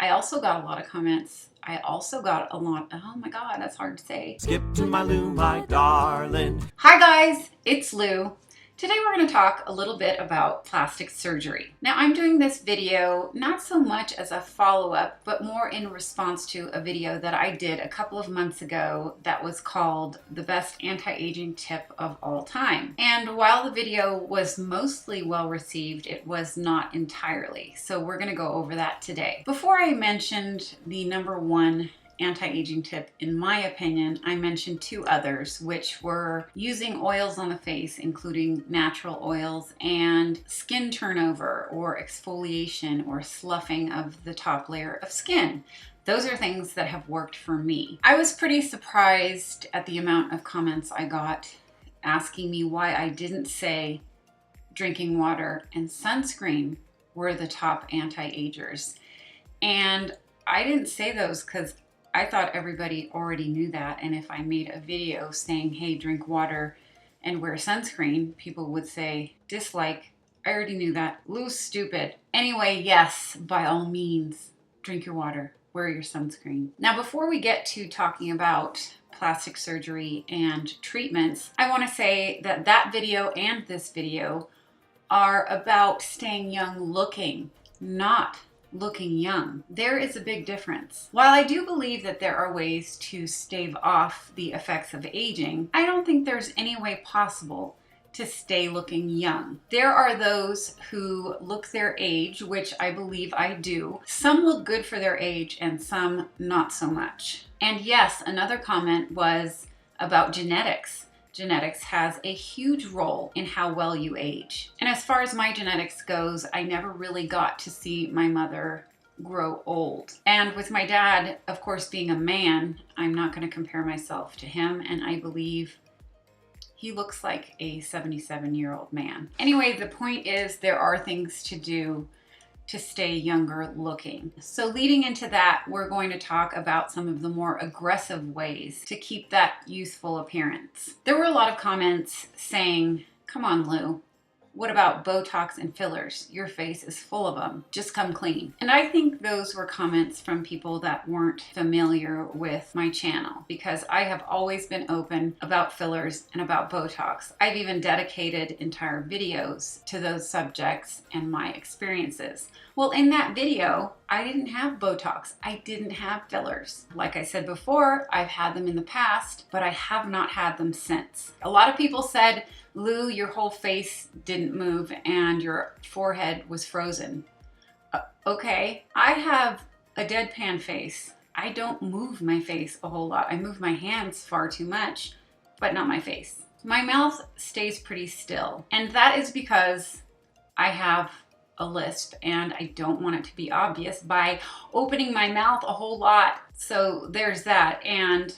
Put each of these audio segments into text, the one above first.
I also got a lot of comments. I also got a lot, oh my God, that's hard to say. Skip2mylou, my darling. Hi guys, it's Lou. Today we're going to talk a little bit about plastic surgery. Now I'm doing this video not so much as a follow-up, but more in response to a video that I did a couple of months ago that was called The Best Anti-Aging Tip of All Time. And while the video was mostly well received, it was not entirely. So we're going to go over that today. Before I mentioned the number one anti-aging tip, in my opinion, I mentioned two others, which were using oils on the face, including natural oils, and skin turnover or exfoliation or sloughing of the top layer of skin. Those are things that have worked for me. I was pretty surprised at the amount of comments I got asking me why I didn't say drinking water and sunscreen were the top anti-agers. And I didn't say those because I thought everybody already knew that, and if I made a video saying, hey, drink water and wear sunscreen, people would say, dislike, I already knew that. Lou's stupid. Anyway, yes, by all means, drink your water, wear your sunscreen. Now, before we get to talking about plastic surgery and treatments, I want to say that that video and this video are about staying young looking, not looking young. There is a big difference. While I do believe that there are ways to stave off the effects of aging, I don't think there's any way possible to stay looking young. There are those who look their age, which I believe I do. Some look good for their age and some not so much. And yes, another comment was about genetics. Genetics has a huge role in how well you age. And as far as my genetics goes, I never really got to see my mother grow old. And with my dad, of course, being a man, I'm not going to compare myself to him, and I believe he looks like a 77-year-old man. Anyway, the point is there are things to do to stay younger looking. So leading into that, we're going to talk about some of the more aggressive ways to keep that youthful appearance. There were a lot of comments saying, come on, Lou, what about Botox and fillers? Your face is full of them. Just come clean. And I think those were comments from people that weren't familiar with my channel, because I have always been open about fillers and about Botox. I've even dedicated entire videos to those subjects and my experiences. Well, in that video, I didn't have Botox. I didn't have fillers. Like I said before, I've had them in the past, but I have not had them since. A lot of people said, Lou, your whole face didn't move and your forehead was frozen. Okay, I have a deadpan face. I don't move my face a whole lot. I move my hands far too much, but not my face. My mouth stays pretty still, and that is because I have a lisp and I don't want it to be obvious by opening my mouth a whole lot. So there's that. And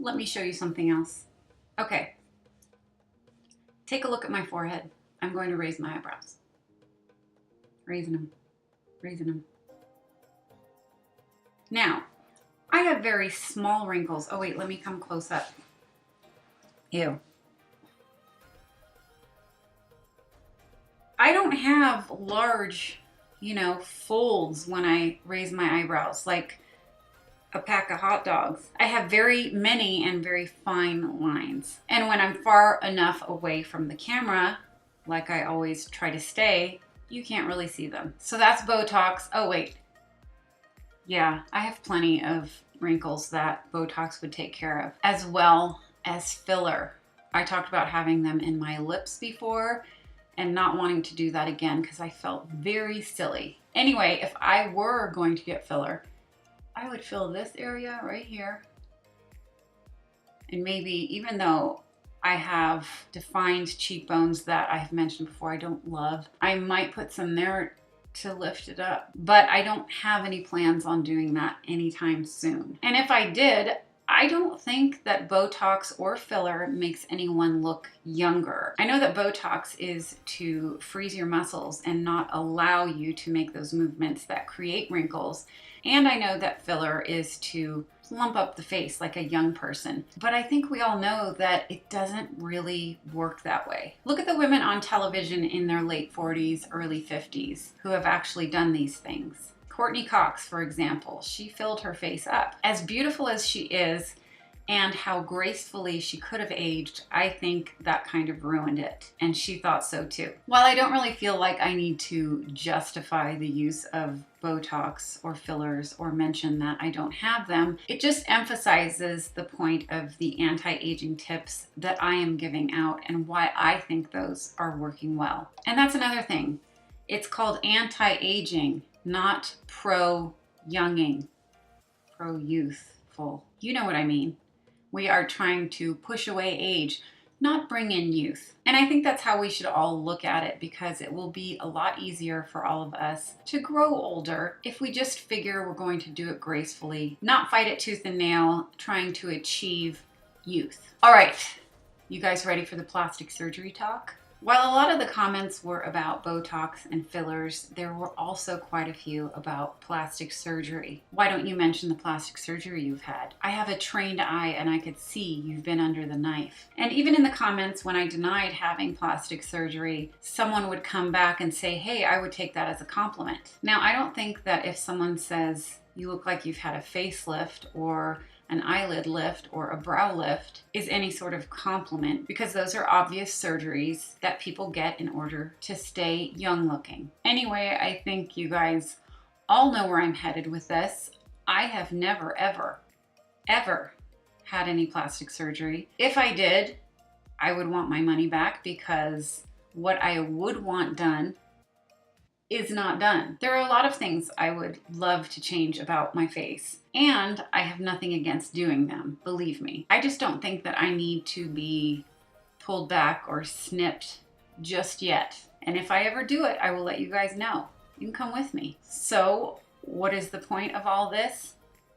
let me show you something else. Okay. Take a look at my forehead. I'm going to raise my eyebrows. Raising them, raising them. Now, I have very small wrinkles. Oh wait, let me come close up. Ew. I don't have large, folds when I raise my eyebrows, like a pack of hot dogs. I have very many and very fine lines. And when I'm far enough away from the camera, like I always try to stay, you can't really see them. So that's Botox. Oh wait. Yeah, I have plenty of wrinkles that Botox would take care of, as well as filler. I talked about having them in my lips before and not wanting to do that again because I felt very silly. Anyway, if I were going to get filler, I would fill this area right here. And maybe, even though I have defined cheekbones that I have mentioned before I don't love, I might put some there to lift it up. But I don't have any plans on doing that anytime soon. And if I did, I don't think that Botox or filler makes anyone look younger. I know that Botox is to freeze your muscles and not allow you to make those movements that create wrinkles. And I know that filler is to plump up the face like a young person. But I think we all know that it doesn't really work that way. Look at the women on television in their late 40s, early 50s who have actually done these things. Courtney Cox, for example, she filled her face up. As beautiful as she is, and how gracefully she could have aged, I think that kind of ruined it. And she thought so too. While I don't really feel like I need to justify the use of Botox or fillers or mention that I don't have them, it just emphasizes the point of the anti-aging tips that I am giving out and why I think those are working well. And that's another thing. It's called anti-aging, not pro-younging, pro-youthful. You know what I mean. We are trying to push away age, not bring in youth. And I think that's how we should all look at it, because it will be a lot easier for all of us to grow older if we just figure we're going to do it gracefully, not fight it tooth and nail, trying to achieve youth. All right, you guys ready for the plastic surgery talk? While a lot of the comments were about Botox and fillers, there were also quite a few about plastic surgery. Why don't you mention the plastic surgery you've had? I have a trained eye and I could see you've been under the knife. And even in the comments when I denied having plastic surgery, someone would come back and say, hey, I would take that as a compliment. Now, I don't think that if someone says you look like you've had a facelift or an eyelid lift or a brow lift is any sort of compliment, because those are obvious surgeries that people get in order to stay young looking. Anyway, I think you guys all know where I'm headed with this. I have never, ever had any plastic surgery. If I did, I would want my money back, because what I would want done is not done. There are a lot of things I would love to change about my face, and I have nothing against doing them, believe me. I just don't think that I need to be pulled back or snipped just yet. And if I ever do it, I will let you guys know. You can come with me. So what is the point of all this?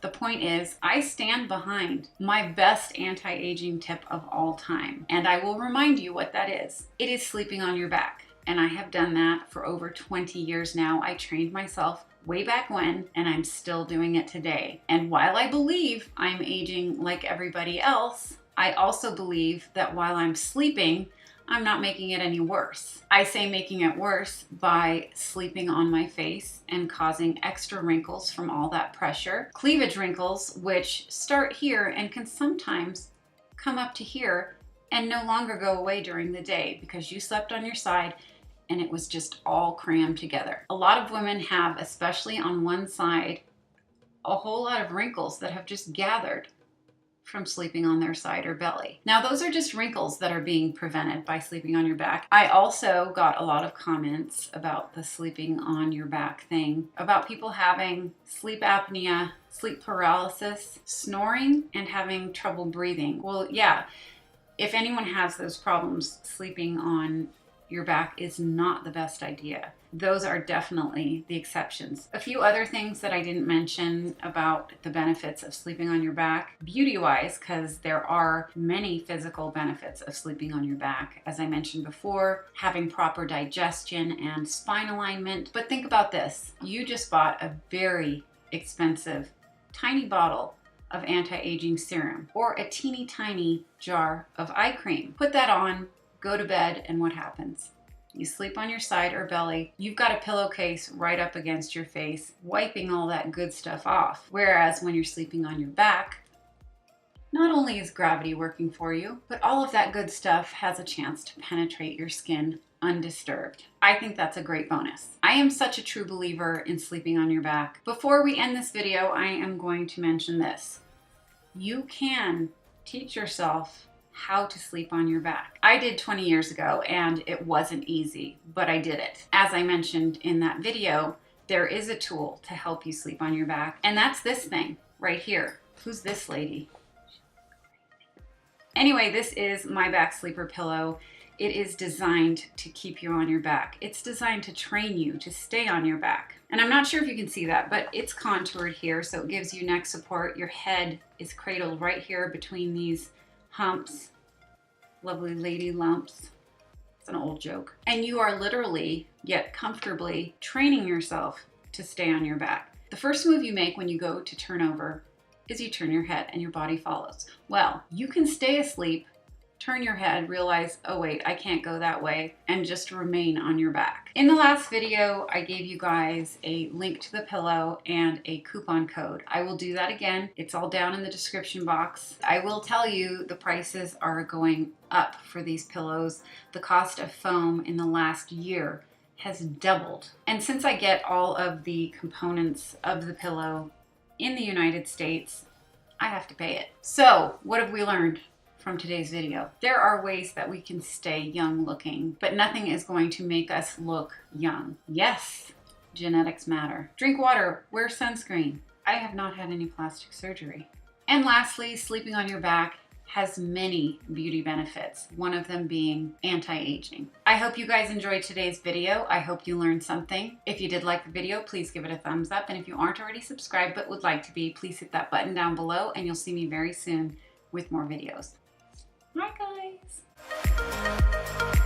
The point is, I stand behind my best anti-aging tip of all time, and I will remind you what that is. It is sleeping on your back. And I have done that for over 20 years now. I trained myself way back when, and I'm still doing it today. And while I believe I'm aging like everybody else, I also believe that while I'm sleeping, I'm not making it any worse. I say making it worse by sleeping on my face and causing extra wrinkles from all that pressure. Cleavage wrinkles, which start here and can sometimes come up to here and no longer go away during the day because you slept on your side and it was just all crammed together. A lot of women have, especially on one side, a whole lot of wrinkles that have just gathered from sleeping on their side or belly. Now, those are just wrinkles that are being prevented by sleeping on your back. I also got a lot of comments about the sleeping on your back thing, about people having sleep apnea, sleep paralysis, snoring, and having trouble breathing. Well, yeah, if anyone has those problems, sleeping on your back is not the best idea. Those are definitely the exceptions. A few other things that I didn't mention about the benefits of sleeping on your back, beauty-wise, because there are many physical benefits of sleeping on your back. As I mentioned before, having proper digestion and spine alignment. But think about this. You just bought a very expensive, tiny bottle of anti-aging serum or a teeny tiny jar of eye cream. Put that on, go to bed, and what happens? You sleep on your side or belly, you've got a pillowcase right up against your face, wiping all that good stuff off. Whereas when you're sleeping on your back, not only is gravity working for you, but all of that good stuff has a chance to penetrate your skin undisturbed. I think that's a great bonus. I am such a true believer in sleeping on your back. Before we end this video, I am going to mention this. You can teach yourself how to sleep on your back. I did 20 years ago and it wasn't easy, but I did it. As I mentioned in that video, there is a tool to help you sleep on your back, and that's this thing right here. Who's this lady? Anyway, this is my back sleeper pillow. It is designed to keep you on your back. It's designed to train you to stay on your back. And I'm not sure if you can see that, but it's contoured here, so it gives you neck support. Your head is cradled right here between these humps, lovely lady lumps. It's an old joke. And you are literally, yet comfortably, training yourself to stay on your back. The first move you make when you go to turn over is you turn your head and your body follows. Well, you can stay asleep turn your head, realize, oh wait, I can't go that way, and just remain on your back. In the last video, I gave you guys a link to the pillow and a coupon code. I will do that again. It's all down in the description box. I will tell you the prices are going up for these pillows. The cost of foam in the last year has doubled. And since I get all of the components of the pillow in the United States, I have to pay it. So what have we learned from today's video? There are ways that we can stay young looking, but nothing is going to make us look young. Yes, genetics matter. Drink water, wear sunscreen. I have not had any plastic surgery. And lastly, sleeping on your back has many beauty benefits, one of them being anti-aging. I hope you guys enjoyed today's video. I hope you learned something. If you did like the video, please give it a thumbs up. And if you aren't already subscribed but would like to be, please hit that button down below and you'll see me very soon with more videos. Bye guys.